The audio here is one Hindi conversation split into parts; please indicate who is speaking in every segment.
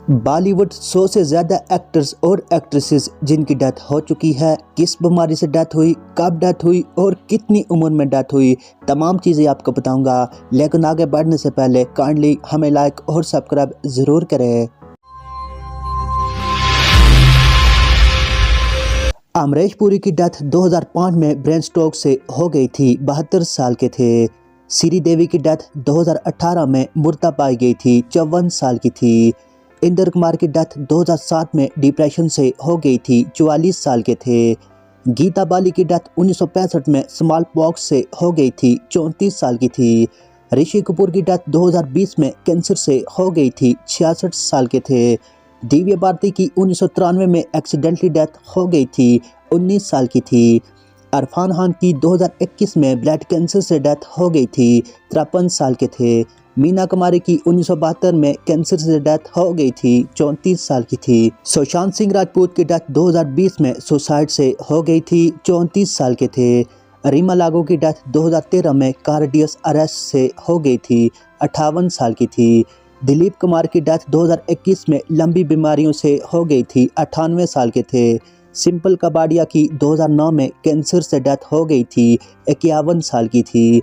Speaker 1: बॉलीवुड 100 से ज़्यादा एक्टर्स और एक्ट्रेसेस जिनकी डेथ हो चुकी है, किस बीमारी से डेथ हुई, कब डेथ हुई और कितनी उम्र में डेथ हुई, तमाम चीज़ें आपको बताऊंगा। लेकिन आगे बढ़ने से पहले काइंडली हमें लाइक और सब्सक्राइब ज़रूर करें। अमरीश पुरी की डेथ 2005 में ब्रेन स्ट्रोक से हो गई थी। 72 साल के थे। श्रीदेवी की डेथ 2018 में मुर्दा पाई गई थी। 54 साल की थी। इंद्र कुमार की डेथ 2007 में डिप्रेशन से हो गई थी। 44 साल के थे। गीता बाली की डेथ 1965 में स्मॉल पॉक्स से हो गई थी। 34 साल की थी। ऋषि कपूर की डेथ 2020 में कैंसर से हो गई थी। 66 साल के थे। दिव्या भारती की 1993 में एक्सीडेंटली डेथ हो गई थी। 19 साल की थी। इरफान खान की 2021 में ब्लड कैंसर से डेथ हो गई थी। 53 साल के थे। मीना कुमारी की 1972 में कैंसर से डेथ हो गई थी। 34 साल की थी। सुशांत सिंह राजपूत की डेथ 2020 में सुसाइड से हो गई थी। 34 साल के थे। रीमा लागू की डेथ 2013 में कार्डियक अरेस्ट से हो गई थी। 58 साल की थी। दिलीप कुमार की डेथ 2021 में लंबी बीमारियों से हो गई थी। 98 साल के थे। सिंपल कबाड़िया की 2009 में कैंसर से डेथ हो गई थी। 51 साल की थी।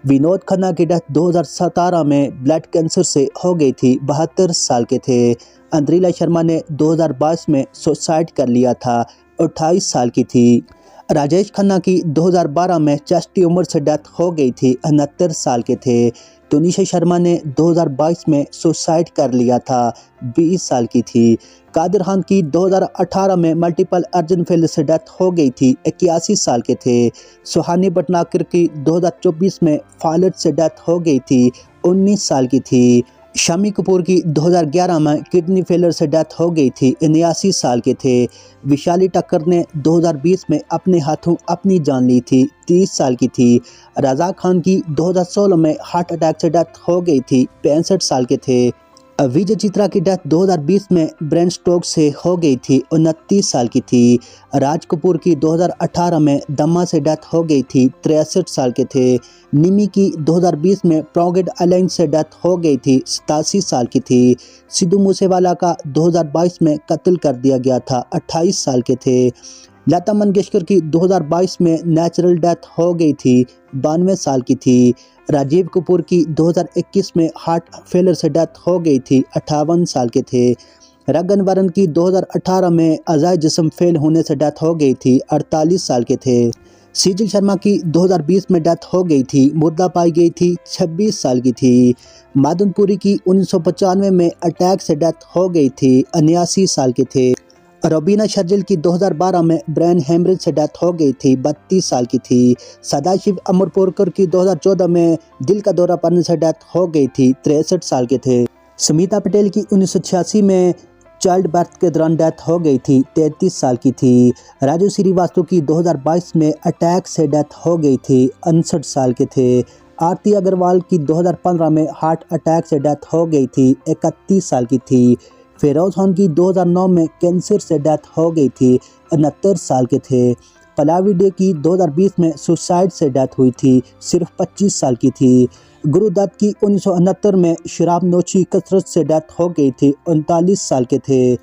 Speaker 1: विनोद खन्ना की डेथ 2017 में ब्लड कैंसर से हो गई थी। 72 साल के थे। अंद्रिला शर्मा ने 2022 में सुसाइड कर लिया था। 28 साल की थी। राजेश खन्ना की 2012 में चेस्ट ट्यूमर से डेथ हो गई थी। 69 साल के थे। तुनिशा शर्मा ने 2022 में सुसाइड कर लिया था। 20 साल की थी। कादिर खान की 2018 में मल्टीपल अर्जन फेल से डेथ हो गई थी। 81 साल के थे। सुहानी भटनागर की 2024 में फालट से डेथ हो गई थी। 19 साल की थी। शम्मी कपूर की 2011 में किडनी फेलर से डेथ हो गई थी। 79 साल के थे। विशाली टक्कर ने 2020 में अपने हाथों अपनी जान ली थी। 30 साल की थी। रज़ा खान की 2016 में हार्ट अटैक से डेथ हो गई थी। 65 साल के थे। विजय चित्रा की डेथ 2020 में ब्रेन स्ट्रोक से हो गई थी। 29 साल की थी। राज कपूर की 2018 में दमा से डेथ हो गई थी। 63 साल के थे। निमी की 2020 में प्रोगेड अलाइन से डेथ हो गई थी। 87 साल की थी। सिद्धू मूसेवाला का 2022 में कत्ल कर दिया गया था। 28 साल के थे। लता मंगेशकर की 2022 में नेचुरल डेथ हो गई थी। 92 साल की थी। राजीव कपूर की 2021 में हार्ट फेलर से डेथ हो गई थी। 58 साल के थे। रगन वरन की 2018 में अज़ाय जिस्म फेल होने से डेथ हो गई थी। 48 साल के थे। सीजल शर्मा की 2020 में डेथ हो गई थी। मुर्दा पाई गई थी। 26 साल की थी। मादनपुरी की 1995 में अटैक से डेथ हो गई थी। 79 साल के थे। रोबीना शर्जिल की 2012 में ब्रेन हेमरेज से डेथ हो गई थी। 32 साल की थी। सदाशिव अमरपुरकर की 2014 में दिल का दौरा पड़ने से डेथ हो गई थी। 63 साल के थे। सुमिता पटेल की 1986 में चाइल्ड बर्थ के दौरान डेथ हो गई थी। 33 साल की थी। राजू श्रीवास्तव की 2022 में अटैक से डेथ हो गई थी। 59 साल के थे। आरती अग्रवाल की 2015 में हार्ट अटैक से डेथ हो गई थी। 31 साल की थी। फिरोज खान की 2009 में कैंसर से डेथ हो गई थी। 69 साल के थे। पलावी डे की 2020 में सुसाइड से डेथ हुई थी। सिर्फ 25 साल की थी। गुरुदत्त की 1969 में शराब नोशी कसरत से डेथ हो गई थी। 39 साल के थे।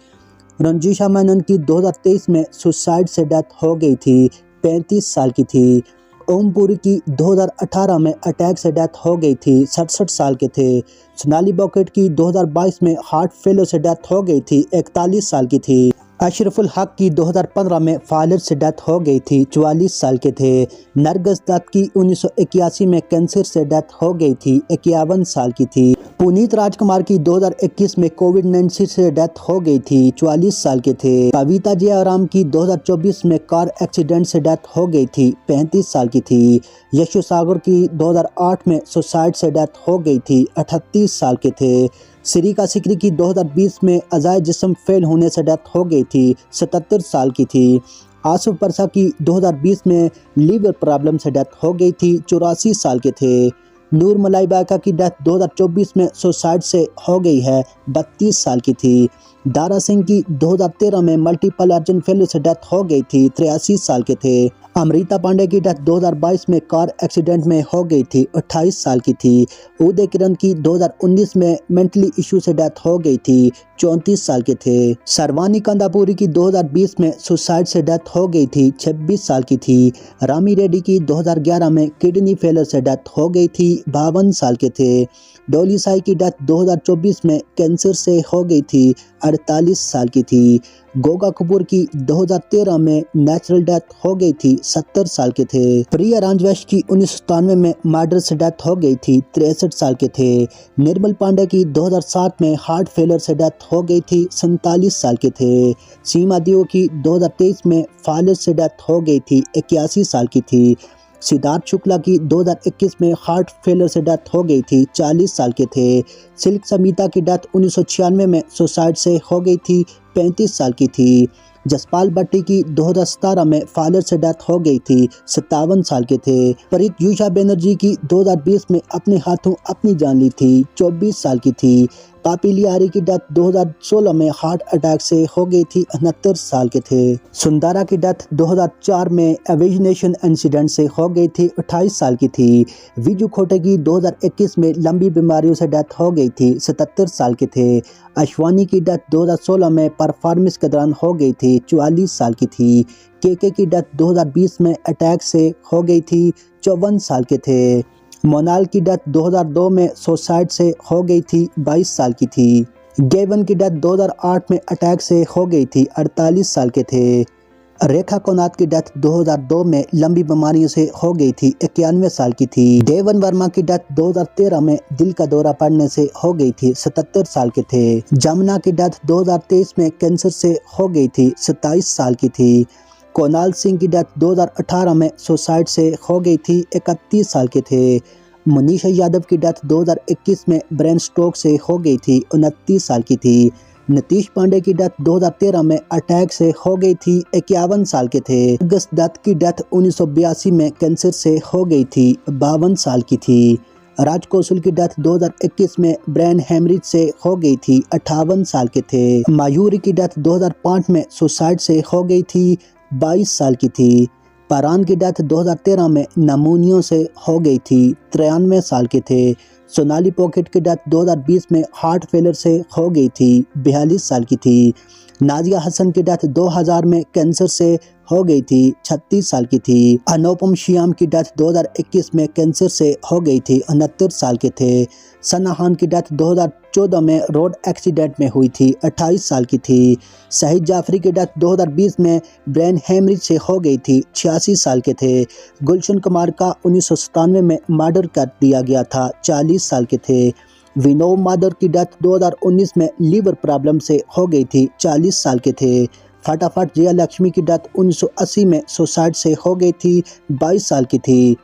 Speaker 1: रंजीशा मेनन की 2023 में सुसाइड से डेथ हो गई थी। 35 साल की थी। ओम पुरी की 2018 में अटैक से डेथ हो गई थी। 67 साल के थे। सोनाली बॉकेट की 2022 में हार्ट फेलर से डेथ हो गई थी। 41 साल की थी। अशरफुल हक की 2015 में फालज से डेथ हो गई थी। 44 साल के थे। नरगिस दत्त की 1981 में कैंसर से डेथ हो गई थी। 51 साल की थी। पुनीत राजकुमार की 2021 में कोविड-19 से डेथ हो गई थी। 44 साल के थे। कविता जयराम की 2024 में कार एक्सीडेंट से डेथ हो गई थी। 35 साल की थी। यशु सागर की 2008 में सुसाइड से डेथ हो गई थी। 38 साल के थे। श्रीका सिकरी की 2020 में अज़ाय जिस्म फेल होने से डेथ हो गई थी। 77 साल की थी। आसफ परसा की 2020 में लीवर प्रॉब्लम से डेथ हो गई थी। 84 साल के थे। नूर मलाई बाका की डेथ 2024 में सुसाइड से हो गई है, 32 साल की थी। दारा सिंह की 2013 में मल्टीपल अर्जन फेलियर से डेथ हो गई थी, 83 साल के थे। अमृता पांडे की डेथ 2022 में कार एक्सीडेंट में हो गई थी, 28 साल की थी। उदय किरण की 2019 में मेंटली इशू से डेथ हो गई थी, 34 साल के थे। सरवानी कंदापुरी की 2020 में सुसाइड से डेथ हो गई थी, 26 साल की थी। रामी रेड्डी की 2011 में किडनी फेलियर से डेथ हो गई थी, 52 साल के थे। डोली साई की डेथ 2024 में कैंसर से हो गई थी, 48 साल की थी। गोगा कपूर की 2013 में नेचुरल डेथ हो गई थी, 70 साल के थे। प्रिया राजवंश की 1997 में मर्डर से डेथ हो गई थी, 63 साल के थे। निर्मल पांडे की 2007 में हार्ट फेलियर से डेथ हो गई थी, 47 साल के थे। सीमा देओ की 2023 में फालिज से डेथ हो गई थी, 81 साल की थी। सिद्धार्थ शुक्ला की 2021 में हार्ट फेलियर से डेथ हो गई थी, 40 साल के थे। सिल्क समीता की डेथ 1996 में सुसाइड से हो गई थी, 35 साल की थी। जसपाल भट्टी की 2017 में फालिज से डेथ हो गई थी, 57 साल के थे। प्रत्युषा बनर्जी की 2020 में अपने हाथों अपनी जान ली थी, 24 साल की थी। पापी लियारी की डेथ 2016 में हार्ट अटैक से हो गई थी, 69 साल के थे। सुंदरा की डेथ 2004 में एविनेशन इंसिडेंट से हो गई थी, 28 साल की थी। विजू खोटे की 2021 में लंबी बीमारियों से डेथ हो गई थी, 77 साल के थे। अश्वानी की डेथ 2016 में परफॉर्मेंस के दौरान हो गई थी, 44 साल की थी। केके की डेथ 2020 में अटैक से हो गई थी, 54 साल के थे। मोनाल की डेथ 2002 में सुसाइड से हो गई थी, 22 साल की थी। गेवन की डेथ 2008 में अटैक से हो गई थी, 48 साल के थे। रेखा कोनाथ की डेथ 2002 में लंबी बीमारियों से हो गई थी, 91 साल की थी। देवन वर्मा की डेथ 2013 में दिल का दौरा पड़ने से हो गई थी, 77 साल के थे। जमुना की डेथ 2023 में कैंसर से हो गई थी, 27 साल की थी। कोनाल सिंह की डेथ 2018 में सुसाइड से हो गई थी, 31 साल के थे। मनीषा यादव की डेथ 2021 में ब्रेन स्ट्रोक से हो गई थी, 29 साल की थी। नीतीश पांडे की डेथ 2013 में अटैक से हो गई थी, 51 साल के थे। अगस्त दत्त की डेथ 1982 में कैंसर से हो गई थी, 52 साल की थी। राज कौशल की डेथ 2021 में ब्रेन हेमरेज से हो गई थी, 58 साल के थे। मायूरी की डेथ 2005 में सुसाइड से हो गई थी, 22 साल की थी। परान की डेथ 2013 में नमूनियों से हो गई थी, 93 साल के थे। सोनाली पॉकेट की डेथ 2020 में हार्ट फेलियर से हो गई थी, 42 साल की थी। नाजिया हसन की डेथ 2000 में कैंसर से हो गई थी, 36 साल की थी। अनुपम श्याम की डेथ 2021 में कैंसर से हो गई थी, 69 साल के थे। सना खान की डेथ 2014 में रोड एक्सीडेंट में हुई थी, 28 साल की थी। शहीद जाफरी की डेथ 2020 में ब्रेन हेमरेज से हो गई थी, 86 साल के थे। गुलशन कुमार का 1997 में मर्डर कर दिया गया था, 40 साल के थे। विनोद मादर की डेथ 2019 में लीवर प्रॉब्लम से हो गई थी, 40 साल के थे। फटाफट जया लक्ष्मी की डेथ 1980 में सुसाइड से हो गई थी, 22 साल की थी।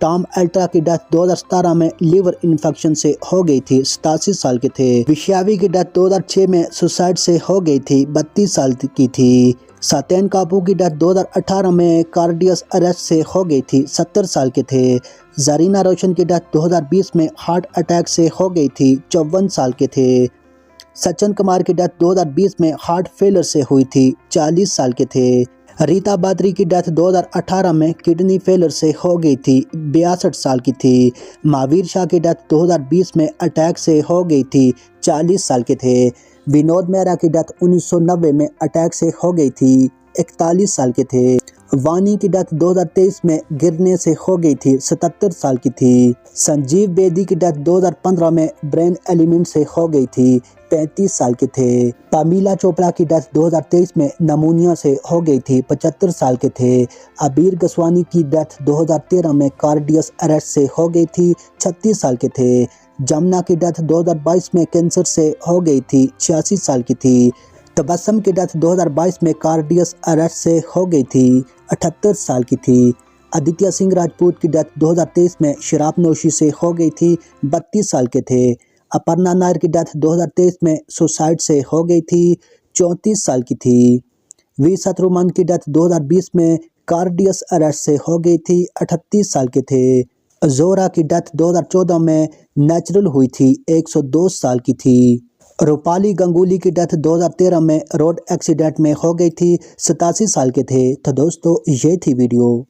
Speaker 1: टॉम अल्ट्रा की डेथ 2017 में लीवर इन्फेक्शन से हो गई थी, 87 साल के थे। विश्यावी की डेथ 2006 में सुसाइड से हो गई थी, 32 साल की थी। सत्यन कापू की डेथ 2018 में कार्डियस अरेस्ट से हो गई थी, 70 साल के थे। जरीना रोशन की डेथ 2020 में हार्ट अटैक से हो गई थी, 54 साल के थे। सचिन कुमार की डेथ 2020 में हार्ट फेलियर से हुई थी, 40 साल के थे। रीता बादरी की डेथ 2018 में किडनी फेलियर से हो गई थी, 62 साल की थी। महावीर शाह की डेथ 2020 में अटैक से हो गई थी, 40 साल के थे। विनोद मेहरा की डेथ 1990 में अटैक से हो गई थी, 41 साल के थे। वानी की डेथ 2023 में गिरने से हो गई थी, 77 साल की थी। संजीव बेदी की डेथ 2015 में ब्रेन एलिमेंट से हो गई थी, 35 साल के थे। पामीला चोपड़ा की डेथ 2023 में नमूनिया से हो गई थी, 75 साल के थे। अबीर गसवानी की डेथ 2013 में कार्डियस अरेस्ट से हो गई थी, 36 साल के थे। जमुना की डेथ 2022 में कैंसर से हो गई थी, 86 साल की थी। तबस्सुम की डेथ 2022 में कार्डियस अरेस्ट से हो गई थी, 78 साल की थी। आदित्य सिंह राजपूत की डेथ 2023 में शराब नोशी से हो गई थी, 32 साल के थे। अपर्णा नायर की डेथ 2023 में सुसाइड से हो गई थी, 34 साल की थी। वी शत्रुमन की डेथ 2020 में कार्डियस अरेस्ट से हो गई थी, 38 साल के थे। जोहरा की डेथ 2014 में नेचुरल हुई थी, 102 साल की थी। रूपाली गंगुली की डेथ 2013 में रोड एक्सीडेंट में हो गई थी, 87 साल के थे। तो दोस्तों ये थी वीडियो।